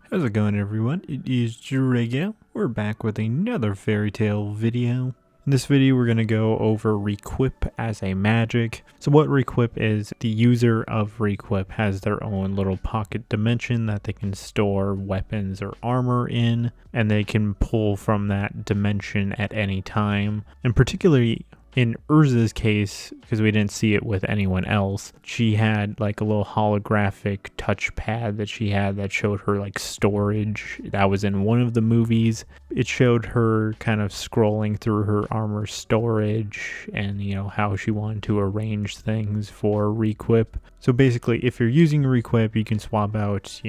How's it going, everyone? It is Drago. We're back with another fairy tale video. In this video, we're going to go over Requip as a magic. So what Requip is, the user of Requip has their own little pocket dimension that they can store weapons or armor in, and they can pull from that dimension at any time. And particularly in Erza's case, because we didn't see it with anyone else, she had like a little holographic touchpad that she had that showed her like storage. That was in one of the movies. It showed her kind of scrolling through her armor storage and, how she wanted to arrange things for Requip. So basically, if you're using Requip, you can swap out,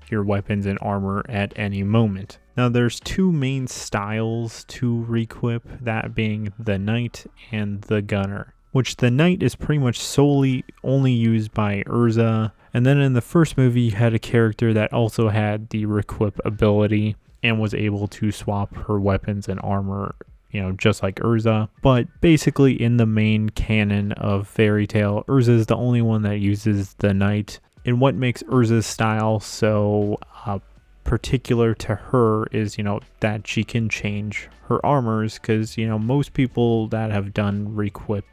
your weapons and armor at any moment. Now there's two main styles to Requip, that being the Knight and the Gunner, which the Knight is pretty much solely only used by Erza. And then in the first movie, you had a character that also had the Requip ability and was able to swap her weapons and armor, just like Erza. But basically in the main canon of Fairy Tail, Erza is the only one that uses the Knight. And what makes Erza's style so particular to her is, that she can change her armors, because, most people that have done Requip,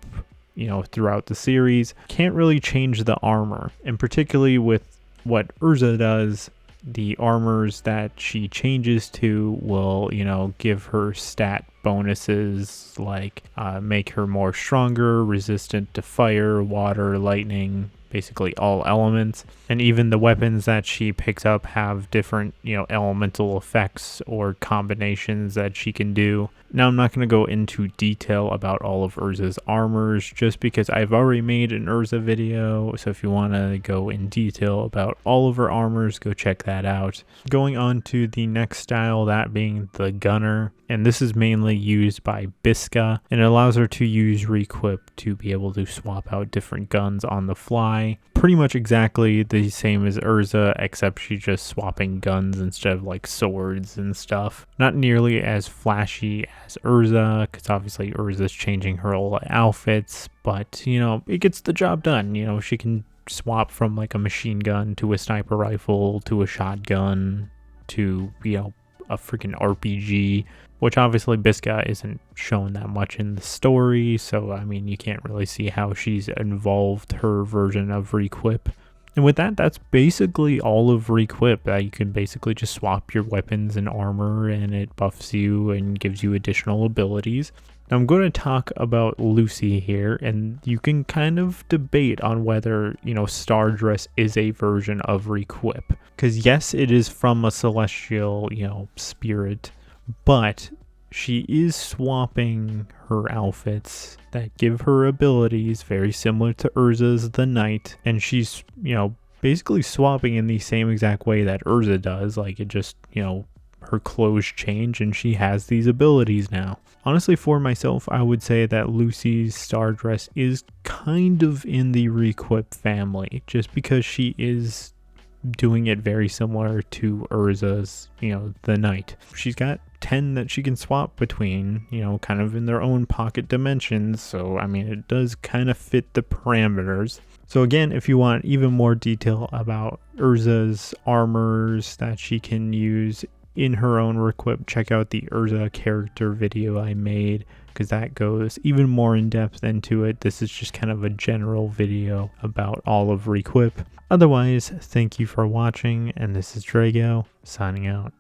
throughout the series can't really change the armor. And particularly with what Erza does, the armors that she changes to will, give her stat bonuses like make her more stronger, resistant to fire, water, lightning, basically all elements. And even the weapons that she picks up have different, elemental effects or combinations that she can do. Now, I'm not going to go into detail about all of Erza's armors just because I've already made an Erza video. So if you want to go in detail about all of her armors, go check that out. Going on to the next style, that being the Gunner. And this is mainly used by Bisca, and it allows her to use Requip to be able to swap out different guns on the fly. Pretty much exactly the same as Erza, except she's just swapping guns instead of like swords and stuff. Not nearly as flashy as Erza, because obviously Erza's changing her whole outfits, but it gets the job done. She can swap from like a machine gun to a sniper rifle to a shotgun to, a freaking RPG, which obviously Bisca isn't shown that much in the story, so you can't really see how she's evolved her version of Requip. And with that, that's basically all of Requip. You can basically just swap your weapons and armor, and it buffs you and gives you additional abilities. Now I'm going to talk about Lucy here, and you can kind of debate on whether, Stardress is a version of Requip. Because yes, it is from a celestial, spirit, but she is swapping her outfits that give her abilities very similar to Erza's the Knight, and she's, basically swapping in the same exact way that Erza does. Like, it just, her clothes change and she has these abilities now. Honestly, for myself, I would say that Lucy's Stardress is kind of in the Requip family, just because she is doing it very similar to Erza's, the Knight. She's got 10 that she can swap between, kind of in their own pocket dimensions. So, it does kind of fit the parameters. So again, if you want even more detail about Erza's armors that she can use in her own Requip, check out the Erza character video I made, because that goes even more in depth into it. This is just kind of a general video about all of Requip. Otherwise, thank you for watching, and this is Drago, signing out.